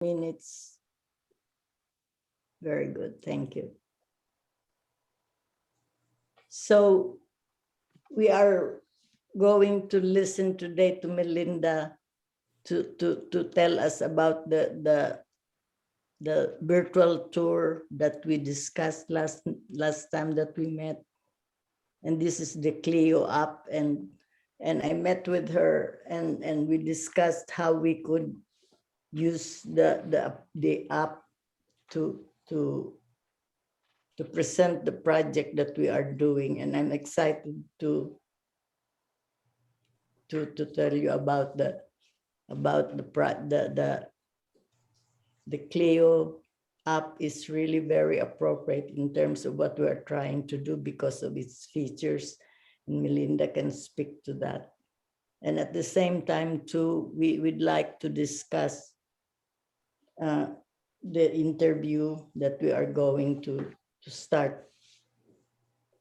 minutes. Very good, thank you. So we are going to listen today to Melinda to tell us about the virtual tour that we discussed last time that we met. And this is the CLIO app, and I met with her and we discussed how we could use the app to present the project that we are doing, and I'm excited to tell you about the CLIO app is really very appropriate in terms of what we are trying to do because of its features, and Melinda can speak to that. And at the same time too, we'd like to discuss the interview that we are going to start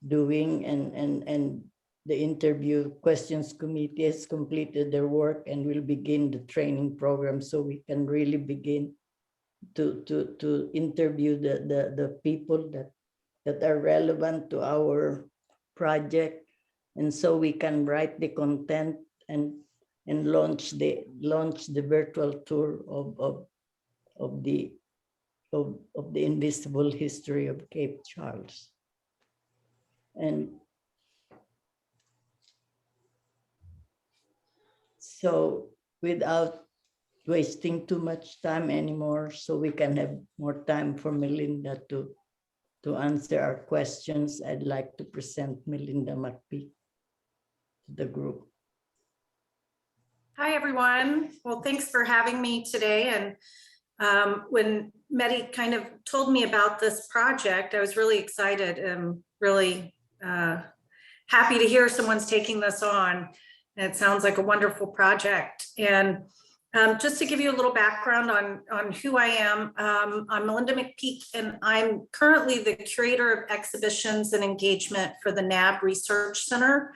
doing, and the interview questions committee has completed their work and will begin the training program, so we can really begin to interview the people that are relevant to our project, and so we can write the content and launch the virtual tour of the invisible history of Cape Charles. And so without wasting too much time anymore, so we can have more time for Melinda to answer our questions, I'd like to present Melinda McPeek to the group. Hi, everyone. Well, thanks for having me today. And when Medi kind of told me about this project, I was really excited and really happy to hear someone's taking this on. It sounds like a wonderful project. And just to give you a little background on who I am, I'm Melinda McPeek, and I'm currently the Curator of Exhibitions and Engagement for the NAB Research Center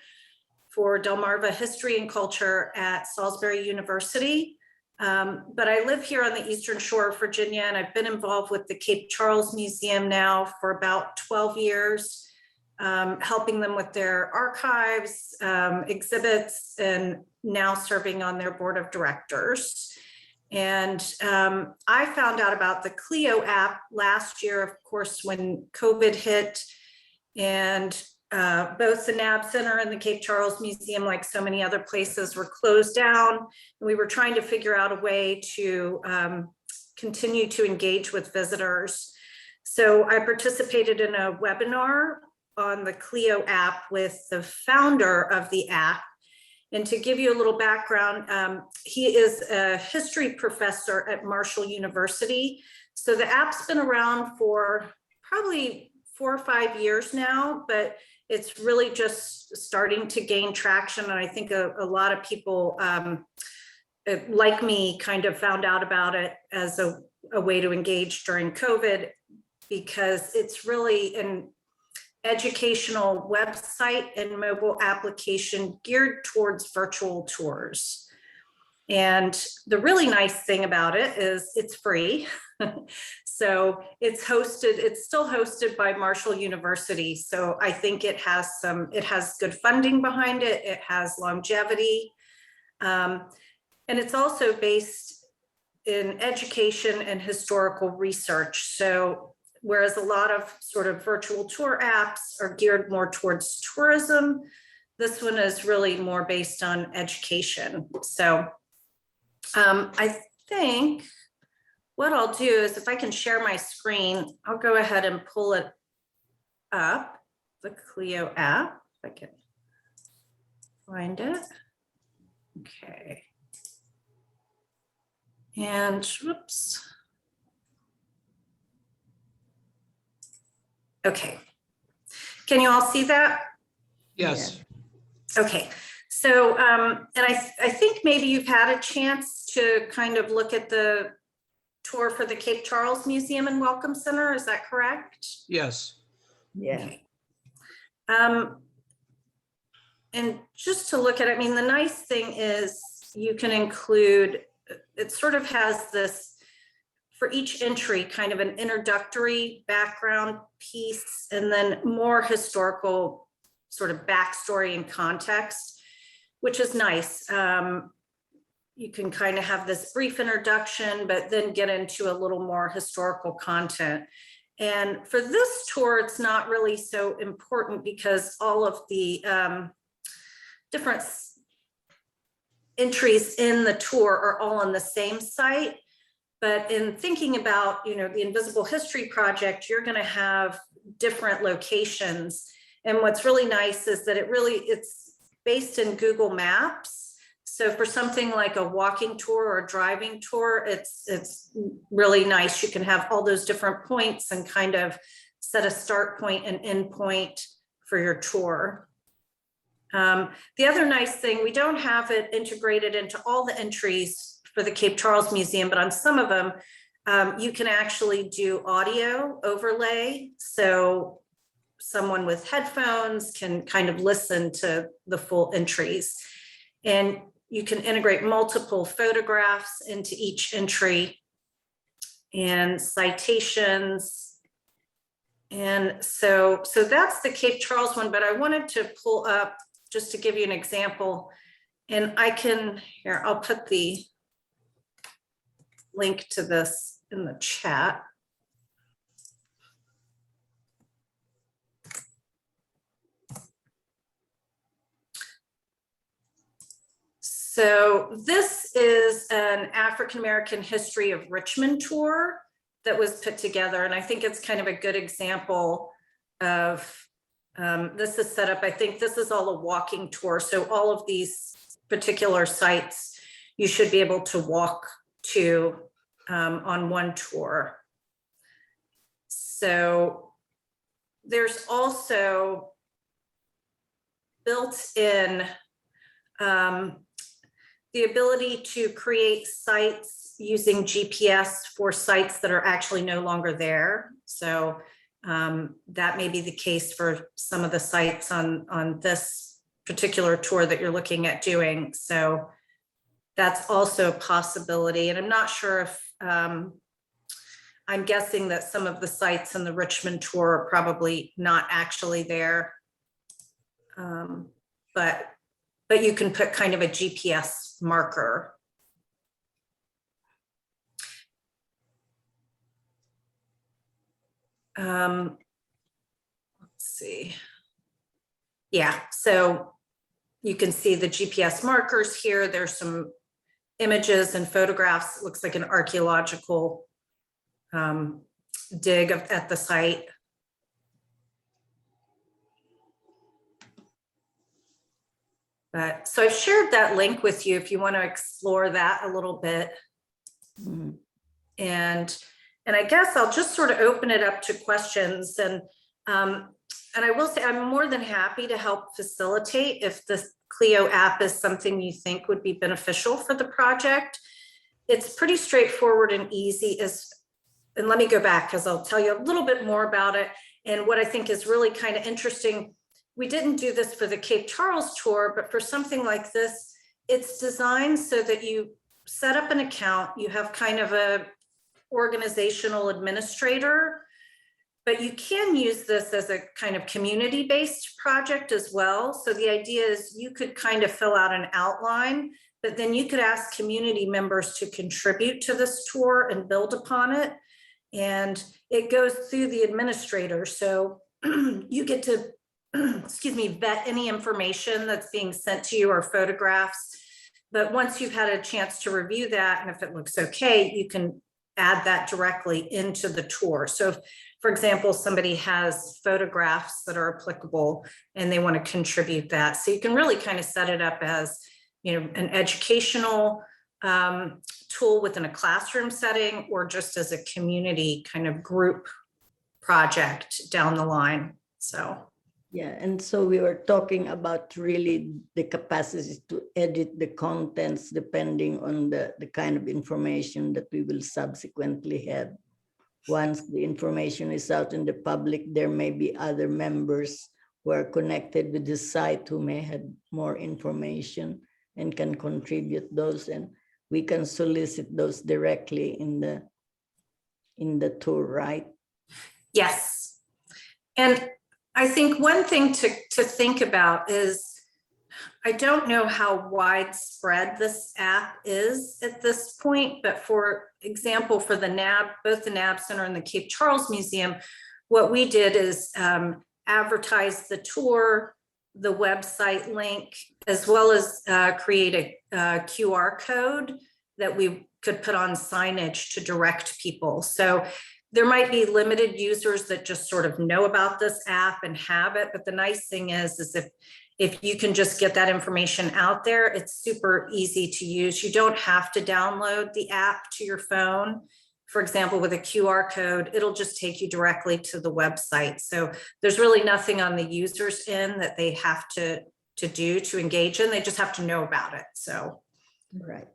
for Delmarva History and Culture at Salisbury University. But I live here on the Eastern Shore of Virginia, and I've been involved with the Cape Charles Museum now for about 12 years, helping them with their archives, exhibits, and now serving on their board of directors. And I found out about the CLIO app last year, of course, when COVID hit, and both the NAB Center and the Cape Charles Museum, like so many other places, were closed down. And we were trying to figure out a way to continue to engage with visitors. So I participated in a webinar on the CLIO app with the founder of the app. And to give you a little background, he is a history professor at Marshall University. So the app's been around for probably 4 or 5 years now, but it's really just starting to gain traction. And I think a lot of people like me kind of found out about it as a way to engage during COVID, because it's really an educational website and mobile application geared towards virtual tours. And the really nice thing about it is it's free. So it's still hosted by Marshall University. So I think it has good funding behind it. It has longevity. And it's also based in education and historical research. So whereas a lot of sort of virtual tour apps are geared more towards tourism, this one is really more based on education. So I think what I'll do is, if I can share my screen, I'll go ahead and pull it up, the CLIO app, if I can find it. Okay. And whoops. Okay. Can you all see that? Yes. Okay. So, and I think maybe you've had a chance to kind of look at the tour for the Cape Charles Museum and Welcome Center. Is that correct? Yes. Yeah. Okay. And just to look at it, I mean, the nice thing is you can include, it sort of has this for each entry, kind of an introductory background piece, and then more historical sort of backstory and context, which is nice. You can kind of have this brief introduction, but then get into a little more historical content. And for this tour, it's not really so important because all of the different entries in the tour are all on the same site. But in thinking about, the Invisible History Project, you're going to have different locations. And what's really nice is that it's based in Google Maps. So for something like a walking tour or a driving tour, it's really nice. You can have all those different points and kind of set a start point and end point for your tour. The other nice thing, we don't have it integrated into all the entries for the Cape Charles Museum, but on some of them, you can actually do audio overlay. So someone with headphones can kind of listen to the full entries. And you can integrate multiple photographs into each entry and citations. And so that's the Cape Charles one, but I wanted to pull up just to give you an example. And I'll put the link to this in the chat. So this is an African-American history of Richmond tour that was put together. And I think it's kind of a good example of, this is set up, I think this is all a walking tour. So all of these particular sites, you should be able to walk to on one tour. So there's also built in the ability to create sites using GPS for sites that are actually no longer there. So that may be the case for some of the sites on this particular tour that you're looking at doing. So that's also a possibility. And I'm not sure if, I'm guessing that some of the sites in the Richmond tour are probably not actually there. But you can put kind of a GPS marker. Let's see. Yeah, so you can see the GPS markers here. There's some images and photographs. It looks like an archaeological dig at the site. But so I've shared that link with you if you want to explore that a little bit. Mm-hmm. And I guess I'll just sort of open it up to questions. And I will say I'm more than happy to help facilitate if the CLIO app is something you think would be beneficial for the project. It's pretty straightforward and easy. And let me go back because I'll tell you a little bit more about it. And what I think is really kind of interesting, we didn't do this for the Cape Charles tour, but for something like this, it's designed so that you set up an account, you have kind of a organizational administrator, but you can use this as a kind of community-based project as well. So the idea is you could kind of fill out an outline, but then you could ask community members to contribute to this tour and build upon it. And it goes through the administrator. So you get to, vet any information that's being sent to you or photographs. But once you've had a chance to review that, and if it looks okay, you can add that directly into the tour. So if, for example, somebody has photographs that are applicable and they want to contribute that. So you can really kind of set it up as, an educational tool within a classroom setting, or just as a community kind of group project down the line. So. Yeah, and so we were talking about really the capacity to edit the contents depending on the kind of information that we will subsequently have. Once the information is out in the public, there may be other members who are connected with the site who may have more information and can contribute those, and we can solicit those directly in the in the tour, right? Yes. And I think one thing to think about is, I don't know how widespread this app is at this point, but for example, for the NAB, both the NAB Center and the Cape Charles Museum, what we did is advertise the tour, the website link, as well as create a QR code that we could put on signage to direct people. So there might be limited users that just sort of know about this app and have it, but the nice thing is if you can just get that information out there, it's super easy to use. You don't have to download the app to your phone. For example, with a QR code, it'll just take you directly to the website. So there's really nothing on the user's end that they have to do to engage in. They just have to know about it. So, right.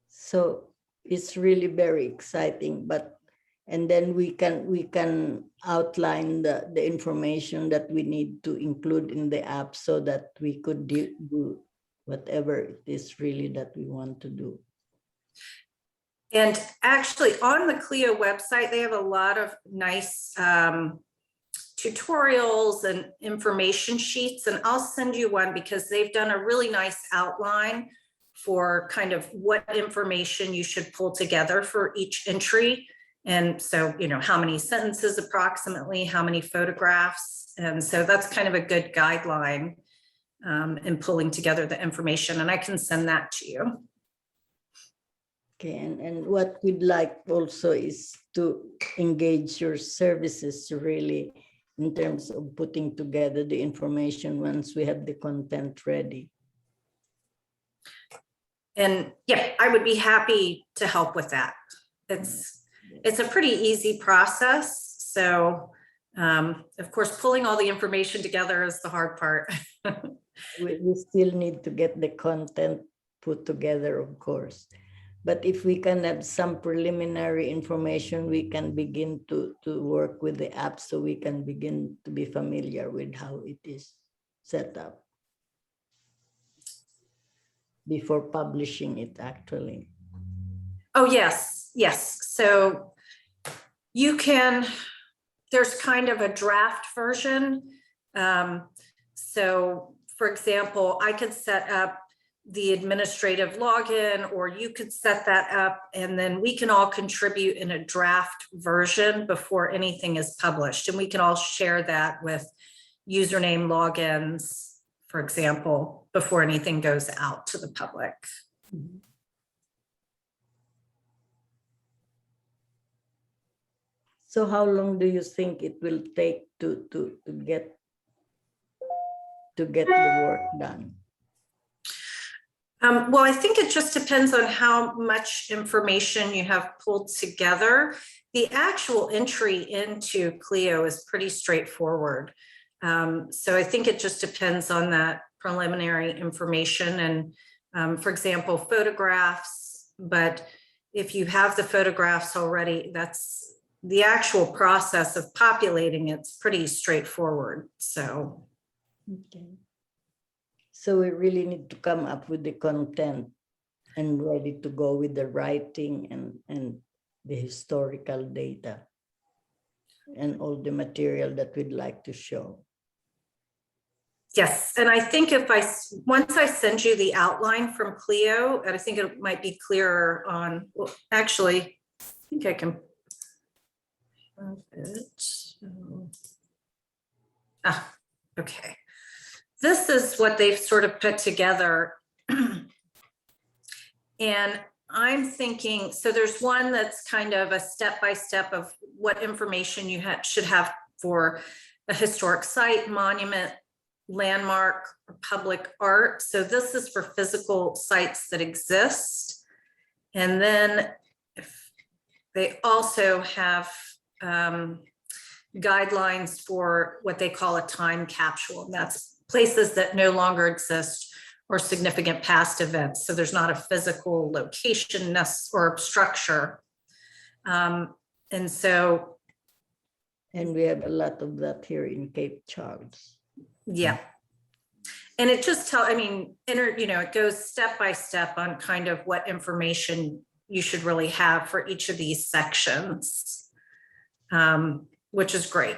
So it's really very exciting, and then we can outline the information that we need to include in the app so that we could do whatever it is really that we want to do. And actually on the CLIO website, they have a lot of nice tutorials and information sheets, and I'll send you one because they've done a really nice outline for kind of what information you should pull together for each entry. And so, you know, how many sentences approximately, how many photographs. And so that's kind of a good guideline in pulling together the information, and I can send that to you. Okay, and what we'd like also is to engage your services really in terms of putting together the information once we have the content ready. And yeah, I would be happy to help with that. It's a pretty easy process. So of course, pulling all the information together is the hard part. we still need to get the content put together, of course. But if we can have some preliminary information, we can begin to work with the app so we can begin to be familiar with how it is set up before publishing it, actually. Oh, yes, yes. So you can, there's kind of a draft version. So for example, I could set up the administrative login, or you could set that up, and then we can all contribute in a draft version before anything is published. And we can all share that with username logins, for example, before anything goes out to the public. So how long do you think it will take to get the work done? Well, I think it just depends on how much information you have pulled together. The actual entry into CLIO is pretty straightforward. So I think it just depends on that preliminary information and, for example, photographs. But if you have the photographs already, that's the actual process of populating. It's pretty straightforward. So. Okay. So we really need to come up with the content and ready to go with the writing and the historical data and all the material that we'd like to show. Yes, and I think once I send you the outline from CLIO, and I think it might be clearer on, well, actually, I think I can. Okay. This is what they've sort of put together. And I'm thinking, so there's one that's kind of a step-by-step of what information you should have for a historic site, monument, landmark, or public art. So this is for physical sites that exist. And then they also have guidelines for what they call a time capsule. And that's places that no longer exist or significant past events. So there's not a physical location or structure. And we have a lot of that here in Cape Charles. Yeah. And it just it goes step by step on kind of what information you should really have for each of these sections, which is great.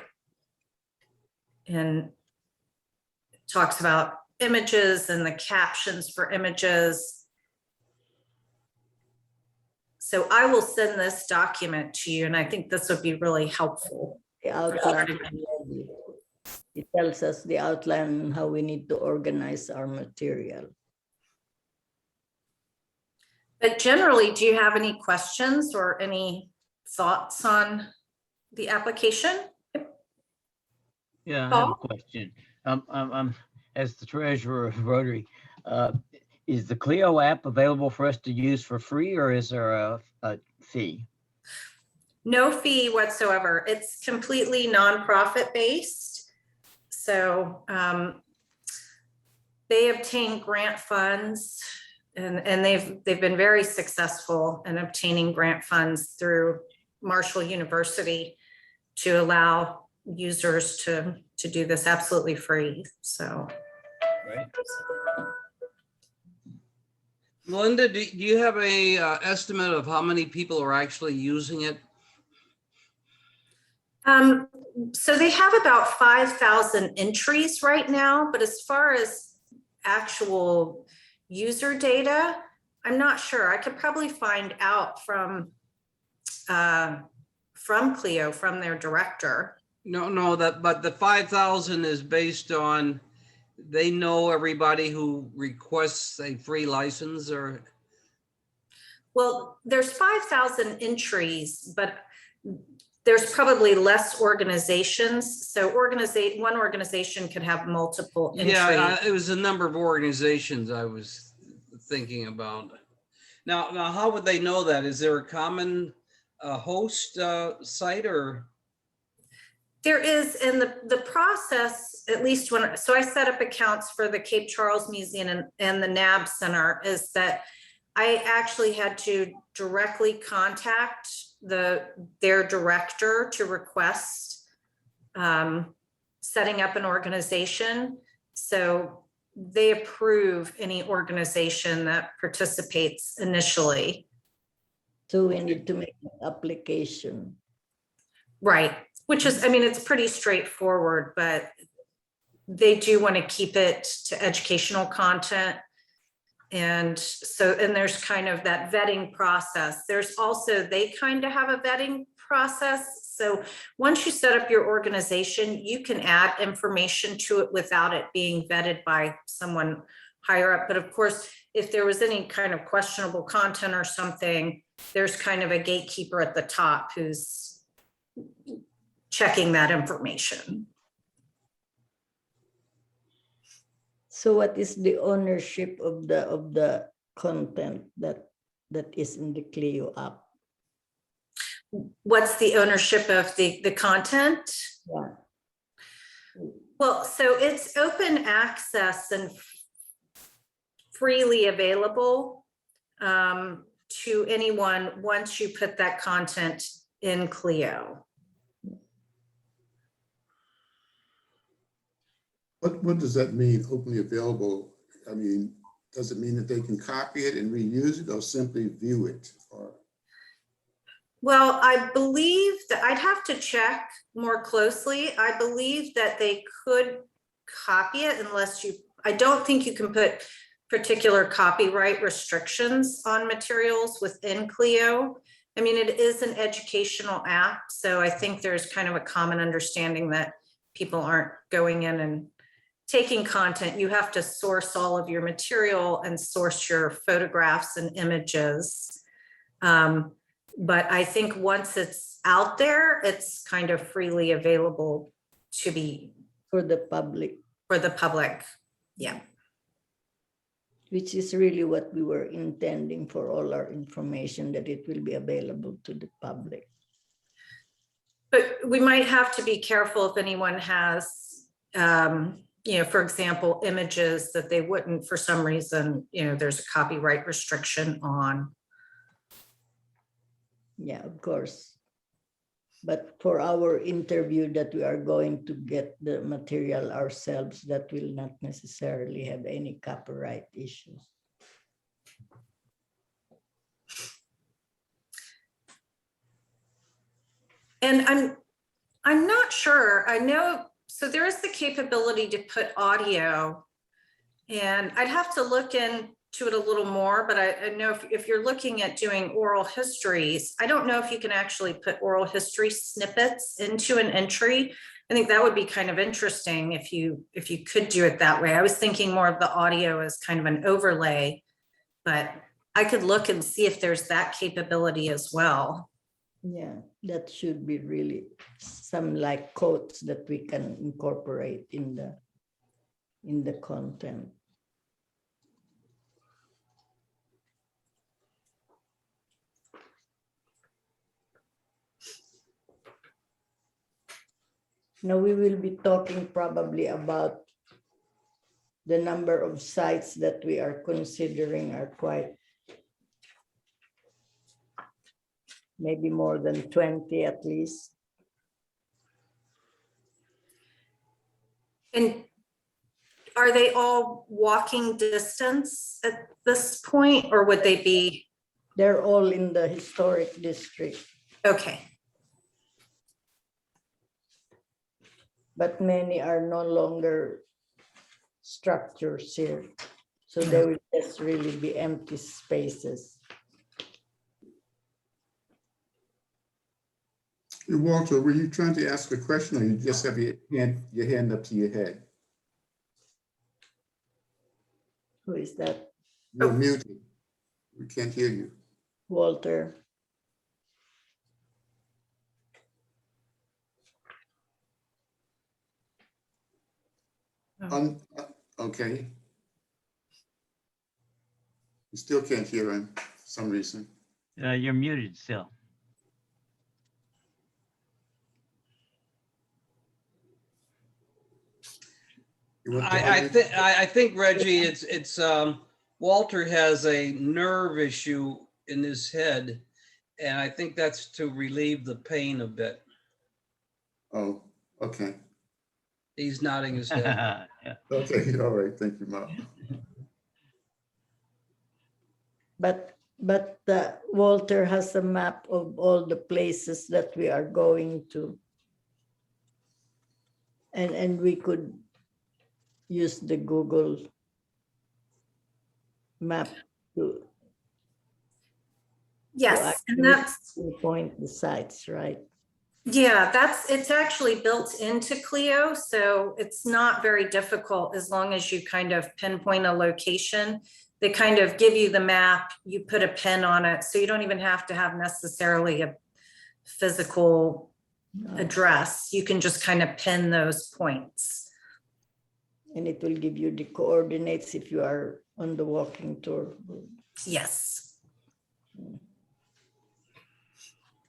And it talks about images and the captions for images. So I will send this document to you, and I think this would be really helpful. The outline, it tells us the outline on how we need to organize our material. But generally, do you have any questions or any thoughts on the application? Yeah, I have Paul? a question. As the treasurer of Rotary, is the CLIO app available for us to use for free, or is there a fee? No fee whatsoever. It's completely nonprofit based. So they obtain grant funds, and they've been very successful in obtaining grant funds through Marshall University to allow users to do this absolutely free. So. Right. Melinda, do you have a estimate of how many people are actually using it? So they have about 5,000 entries right now, but as far as actual user data, I'm not sure. I could probably find out from CLIO, from their director. No, but the 5,000 is based on, they know everybody who requests a free license, or? Well, there's 5,000 entries, but there's probably less organizations. So one organization could have multiple entries. Yeah, it was a number of organizations I was thinking about. Now, how would they know that? Is there a common host site, or? There is, in the process, at least so I set up accounts for the Cape Charles Museum and the NAB Center, is that I actually had to directly contact their director to request setting up an organization. So they approve any organization that participates initially. So we need to make an application. Right, which is, I mean, it's pretty straightforward, but they do want to keep it to educational content. And so, and there's kind of that vetting process. There's also, they kind of have a vetting process. So once you set up your organization, you can add information to it without it being vetted by someone higher up. But of course, if there was any kind of questionable content or something, there's kind of a gatekeeper at the top who's checking that information. So what is the ownership of the content that is in the CLIO app? What's the ownership of the content? Yeah. Well, so it's open access and freely available to anyone once you put that content in CLIO. What does that mean, openly available? I mean, does it mean that they can copy it and reuse it, or simply view it? Or? Well, I believe that I'd have to check more closely. I believe that they could copy it unless I don't think you can put particular copyright restrictions on materials within CLIO. I mean, it is an educational app, so I think there's kind of a common understanding that people aren't going in and taking content. You have to source all of your material and source your photographs and images. But I think once it's out there, it's kind of freely available to be For the public. For the public, yeah. Which is really what we were intending for all our information, that it will be available to the public. But we might have to be careful if anyone has, you know, for example, images that they wouldn't, for some reason, you know, there's a copyright restriction on. Yeah, of course. But for our interview that we are going to get the material ourselves, that will not necessarily have any copyright issues. And I'm not sure. I know, so there is the capability to put audio, and I'd have to look into it a little more, but I know if you're looking at doing oral histories, I don't know if you can actually put oral history snippets into an entry. I think that would be kind of interesting if you could do it that way. I was thinking more of the audio as kind of an overlay, but I could look and see if there's that capability as well. Yeah, that should be really some like quotes that we can incorporate in the content. Now we will be talking probably about the number of sites that we are considering are quite maybe more than 20 at least. And are they all walking distance at this point, or would they be? They're all in the historic district, Okay. but many are no longer structures here. So there will just really be empty spaces. Hey, Walter, were you trying to ask a question or you just have your hand up to your head? Who is that? You're muted. We can't hear you. Walter. Okay. You still can't hear him for some reason. You're muted still. I think Reggie, it's Walter has a nerve issue in his head, and I think that's to relieve the pain a bit. Oh, okay. He's nodding his head. Yeah. Okay, all right. Thank you, Mark. But Walter has a map of all the places that we are going to. And we could use the Google map to Yes, and that's, point the sites, right? yeah, it's actually built into CLIO, so it's not very difficult as long as you kind of pinpoint a location. They kind of give you the map, you put a pin on it, so you don't even have to have necessarily a physical address. You can just kind of pin those points. And it will give you the coordinates if you are on the walking tour. Yes.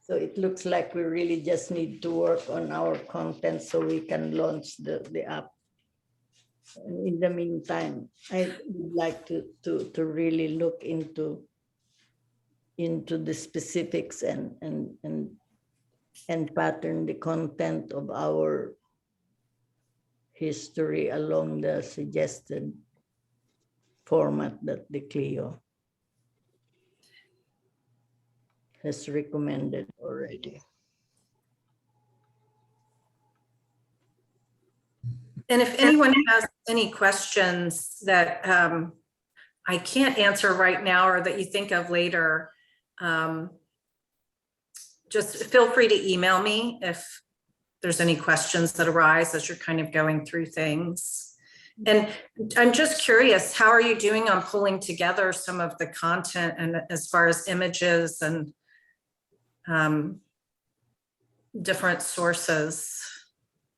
So it looks like we really just need to work on our content so we can launch the app. And in the meantime, I would like to really look into the specifics and pattern the content of our history along the suggested format that the CLIO has recommended already. And if anyone has any questions that I can't answer right now or that you think of later, just feel free to email me if there's any questions that arise as you're kind of going through things. And I'm just curious, how are you doing on pulling together some of the content and as far as images and different sources?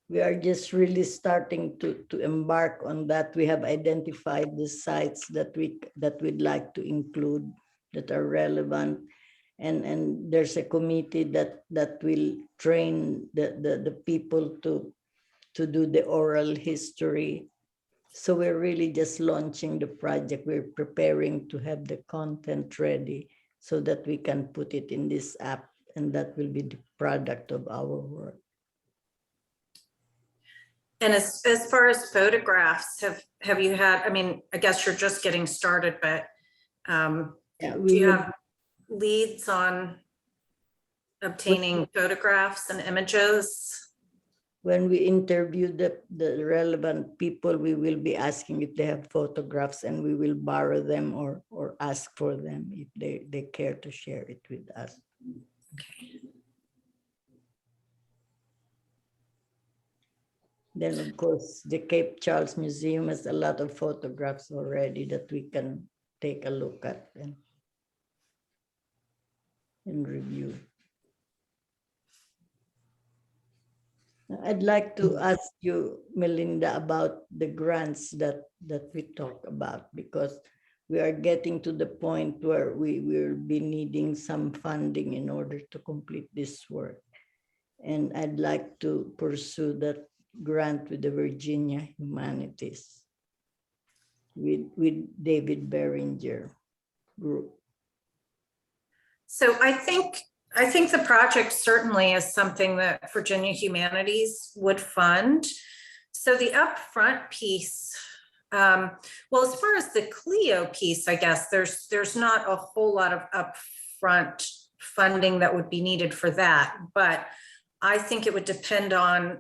We are just really starting to embark on that. We have identified the sites that we'd like to include that are relevant. And there's a committee that will train the people to do the oral history. So we're really just launching the project. We're preparing to have the content ready so that we can put it in this app, and that will be the product of our work. And as far as photographs, have you had, I mean, I guess you're just getting started, but do you have leads on obtaining photographs and images. When we interview the relevant people, we will be asking if they have photographs, and we will borrow them or ask for them if they care to share it with us. Then, of course, the Cape Charles Museum has a lot of photographs already that we can take a look at and review. I'd like to ask you, Melinda, about the grants that we talk about, because we are getting to the point where we will be needing some funding in order to complete this work. And I'd like to pursue that grant with the Virginia Humanities with David Beringer group. So I think the project certainly is something that Virginia Humanities would fund. So the upfront piece, well, as far as the CLIO piece, I guess there's not a whole lot of upfront funding that would be needed for that. But I think it would depend on,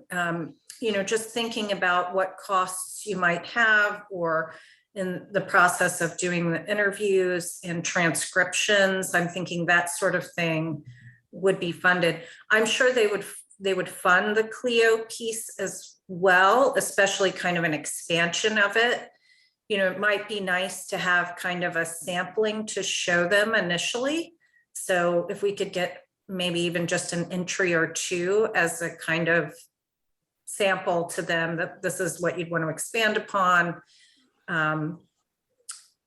just thinking about what costs you might have, or in the process of doing the interviews and transcriptions. I'm thinking that sort of thing would be funded. I'm sure they would fund the CLIO piece as well, especially kind of an expansion of it. It might be nice to have kind of a sampling to show them initially. So if we could get maybe even just an entry or two as a kind of sample to them that this is what you'd want to expand upon.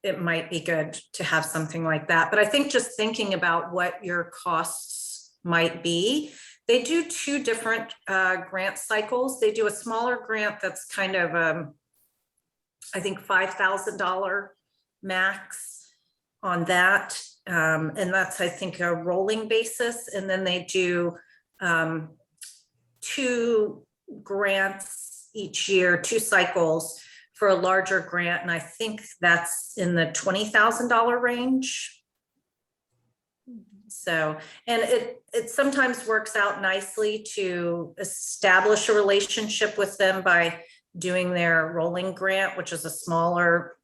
It might be good to have something like that. But I think just thinking about what your costs might be, they do two different grant cycles. They do a smaller grant that's kind of, I think $5,000 max on that. And that's, I think, a rolling basis. And then they do 2 grants each year, 2 cycles for a larger grant. And I think that's in the $20,000 range. So, and it sometimes works out nicely to establish a relationship with them by doing their rolling grant, which is a smaller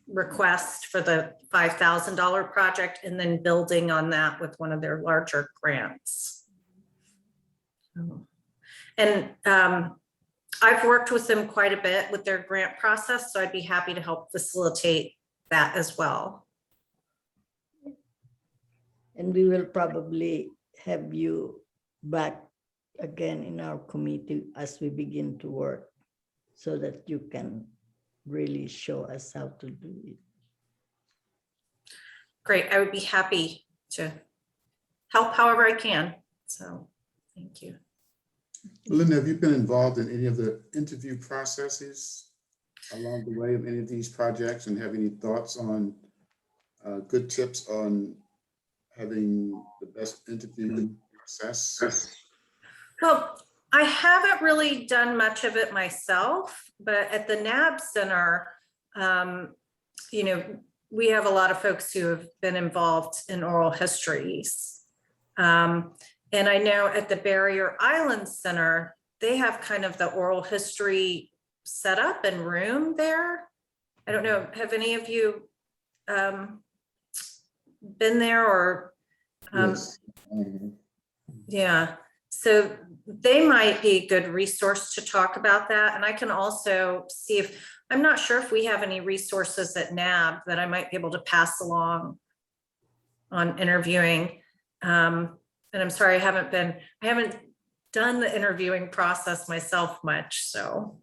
request for the $5,000 project, and then building on that with one of their larger grants. And I've worked with them quite a bit with their grant process, so I'd be happy to help facilitate that as well. And we will probably have you back again in our committee as we begin to work, so that you can really show us how to do it. Great, I would be happy to help however I can. So thank you. Linda, have you been involved in any of the interview processes along the way of any of these projects, and have any thoughts on good tips on having the best interview process? Well, I haven't really done much of it myself, but at the NAB Center, we have a lot of folks who have been involved in oral histories. And I know at the Barrier Island Center, they have kind of the oral history set up and room there. I don't know, have any of you been there or? Yes. Yeah, so they might be a good resource to talk about that. And I can also see if, I'm not sure if we have any resources at NAB that I might be able to pass along on interviewing. And I'm sorry, I haven't done the interviewing process myself much, so.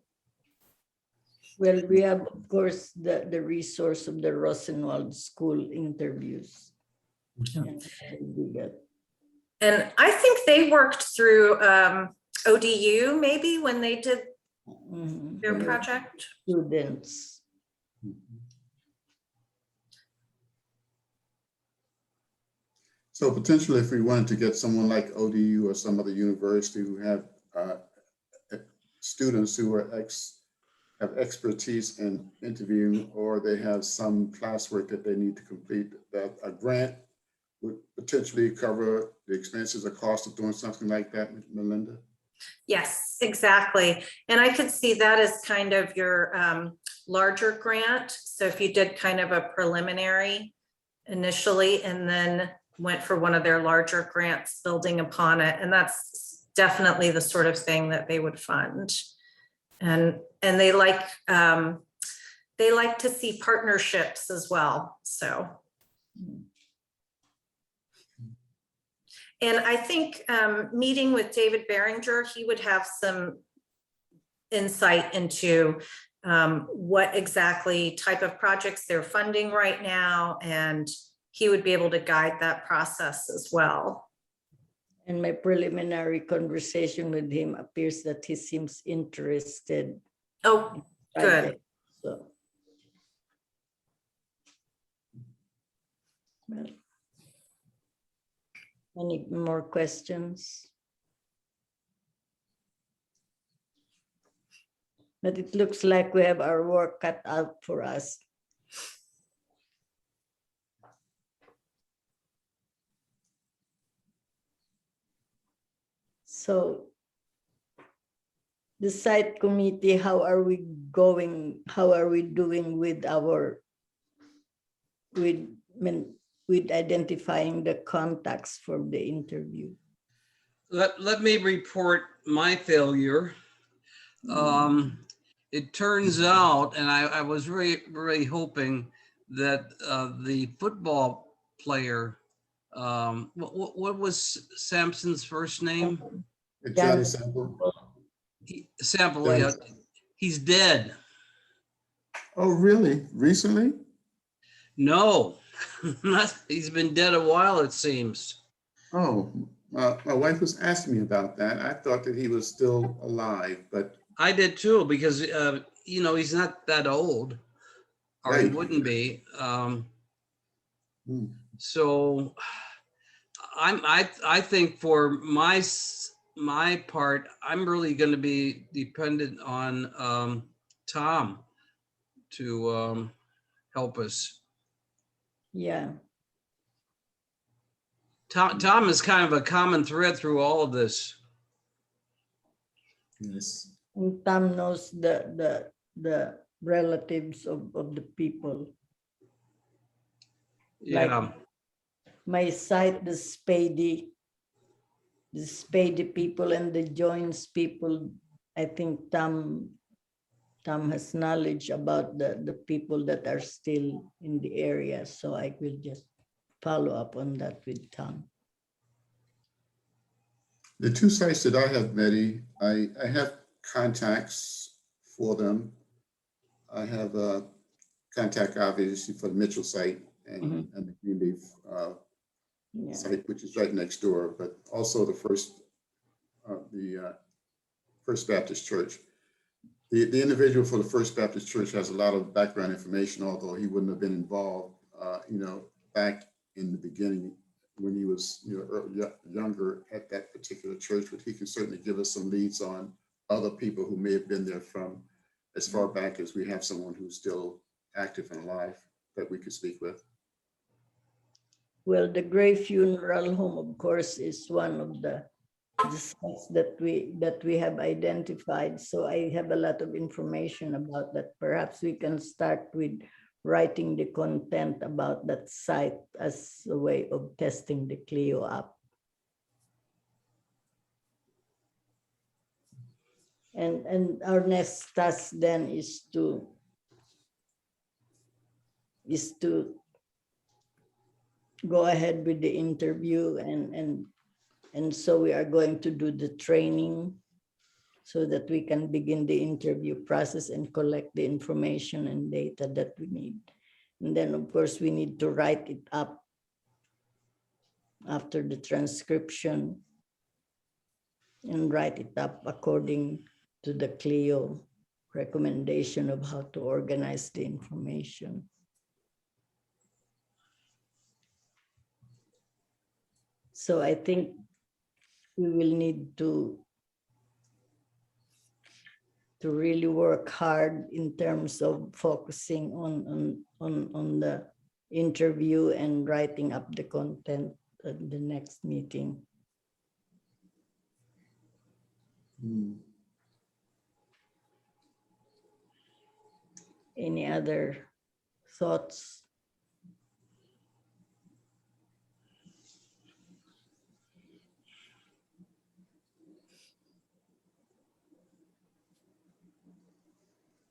Well, we have, of course, the resource of the Rosenwald School interviews. And I think they worked through ODU maybe when they did their project. Students. So potentially, if we wanted to get someone like ODU or some other university who have students who are have expertise in interviewing, or they have some classwork that they need to complete, that a grant would potentially cover the expenses or cost of doing something like that, Melinda? Yes, exactly. And I could see that as kind of your larger grant. So if you did kind of a preliminary initially and then went for one of their larger grants building upon it, and that's definitely the sort of thing that they would fund. And they like to see partnerships as well. So. And I think meeting with David Behringer, he would have some insight into what exactly type of projects they're funding right now. And he would be able to guide that process as well. And my preliminary conversation with him appears that he seems interested. Oh, good. So. Well, any more questions? But it looks like we have our work cut out for us. So the site committee, how are we going? How are we doing with our, with identifying the contacts for the interview? Let me report my failure. It turns out, and I was really hoping that the football player, what was Sampson's first name? Johnny Sample. Sample, Johnny. He's dead. Oh, really? Recently? No, he's been dead a while, it seems. Oh, my wife was asking me about that. I thought that he was still alive, but I did too, because he's not that old, or he Right. wouldn't be. Hmm. So I think for my part, I'm really going to be dependent on Tom to help us. Yeah. Tom is kind of a common thread through all of this. Yes. And Tom knows the relatives of the people. Yeah. Like my site, the Spady people and the Joins people, I think Tom has knowledge about the people that are still in the area. So I will just follow up on that with Tom. The two sites that I have, Betty, I have contacts for them. I have a contact obviously for the Mitchell site and the Greenleaf site, which is right next door, but also the First Baptist Church. The individual for the First Baptist Church has a lot of background information, although he wouldn't have been involved, back in the beginning when he was, younger at that particular church. But he can certainly give us some leads on other people who may have been there from as far back as we have someone who's still active and alive that we could speak with. Well, the Gray Funeral Home, of course, is one of the sites that we have identified. So I have a lot of information about that. Perhaps we can start with writing the content about that site as a way of testing the CLIO app. And our next task then is to go ahead with the interview, and so we are going to do the training so that we can begin the interview process and collect the information and data that we need. And then of course we need to write it up after the transcription and write it up according to the CLIO recommendation of how to organize the information. So I think we will need to really work hard in terms of focusing on the interview and writing up the content. at the next meeting. Any other thoughts?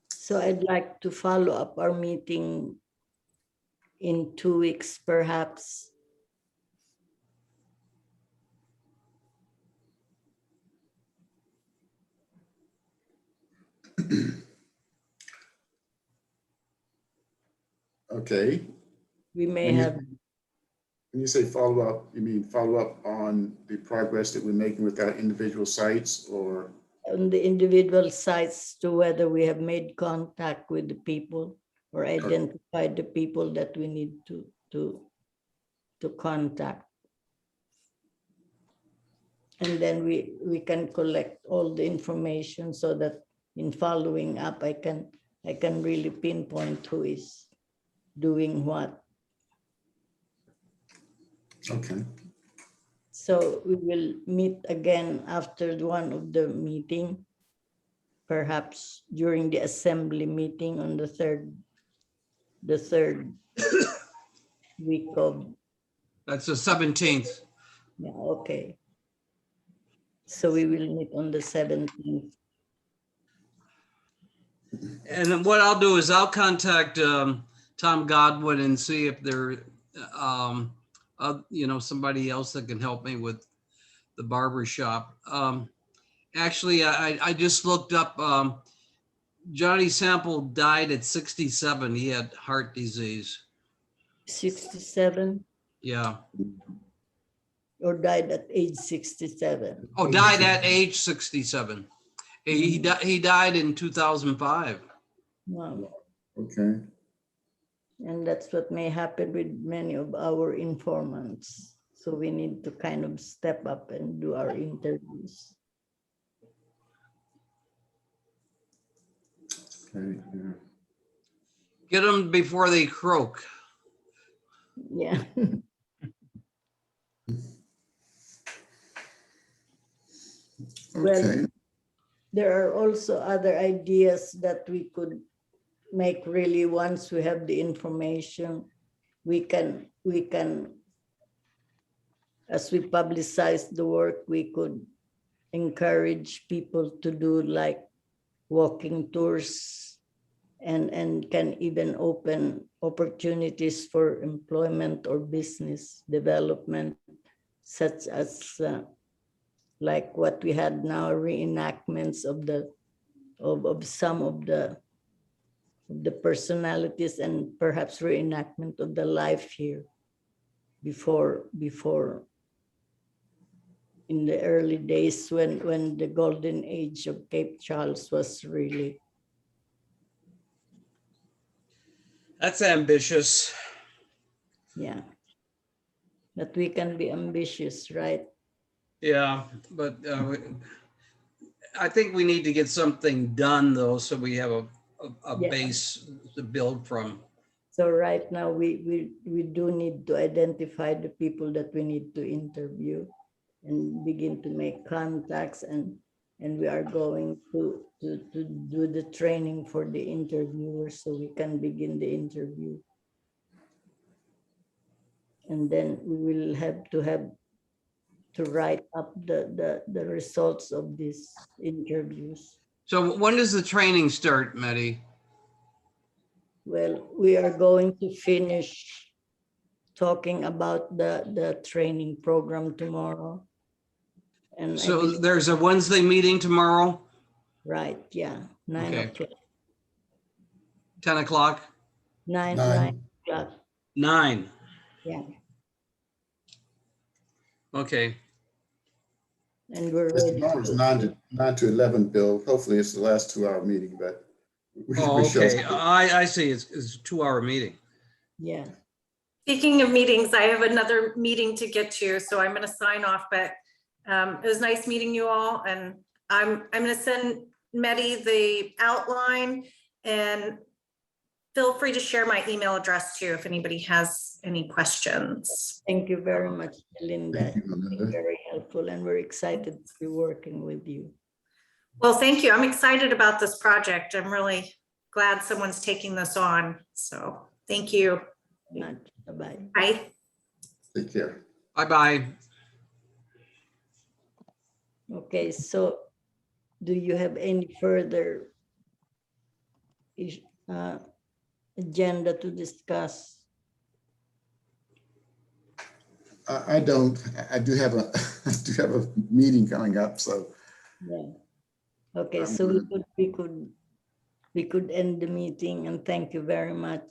So I'd like to follow up our meeting in 2 weeks, perhaps. Okay, We may When you- have, when you say follow up, you mean follow up on the progress that we're making with our individual sites, or? on the individual sites, to whether we have made contact with the people or identified the people that we need to contact. And then we can collect all the information so that in following up, I can really pinpoint who is doing what. Okay, So we will meet again after one of the meeting, perhaps during the assembly meeting on the third week of, That's the 17th. yeah, okay. So we will meet on the 17th. And then what I'll do is I'll contact Tom Godwin and see if there, somebody else that can help me with the barber shop. Actually, I just looked up, Johnny Sample died at 67. He had heart disease. 67, Yeah. or died at age 67. Oh, died at age 67. He died in 2005. Wow. okay. And that's what may happen with many of our informants. So we need to kind of step up and do our interviews. Okay, yeah. Get them before they croak. Yeah. Well, Okay, there are also other ideas that we could make really once we have the information. We can, as we publicize the work, we could encourage people to do like walking tours and can even open opportunities for employment or business development, such as like what we had now, reenactments of some of the personalities, and perhaps reenactment of the life here before in the early days when the golden age of Cape Charles was really. That's ambitious. Yeah. That we can be ambitious, right? Yeah, but I think we need to get something done though, so we have a Yeah. base to build from. So right now we do need to identify the people that we need to interview and begin to make contacts, and we are going to do the training for the interviewers so we can begin the interview. And then we will have to write up the results of these interviews. So when does the training start, Mehdi? Well, we are going to finish talking about the training program tomorrow. And I So believe, there's a Wednesday meeting tomorrow, right, yeah, 9 Okay. o'clock, 10 o'clock, 9 9. o'clock, 9. yeah. Okay. And we're It's ready. tomorrow's 9 to 11, Bill. Hopefully it's the last 2-hour meeting, but. Oh, we shall okay. see. I see. It's a 2-hour meeting. Yeah, Speaking of meetings, I have another meeting to get to, so I'm going to sign off, but it was nice meeting you all, and I'm going to send Mehdi the outline, and feel free to share my email address too, if anybody has any questions. Thank you very much, Melinda. Thank you, Melinda. Very helpful, and we're excited to be working with you. Well, thank you. I'm excited about this project. I'm really glad someone's taking this on. So thank you. Bye-bye. Bye. Take care. Bye-bye. Okay, so do you have any further agenda to discuss? I don't. I do have a I do have a meeting coming up, so. Yeah. Okay, I'm so good. we could end the meeting, and thank you very much.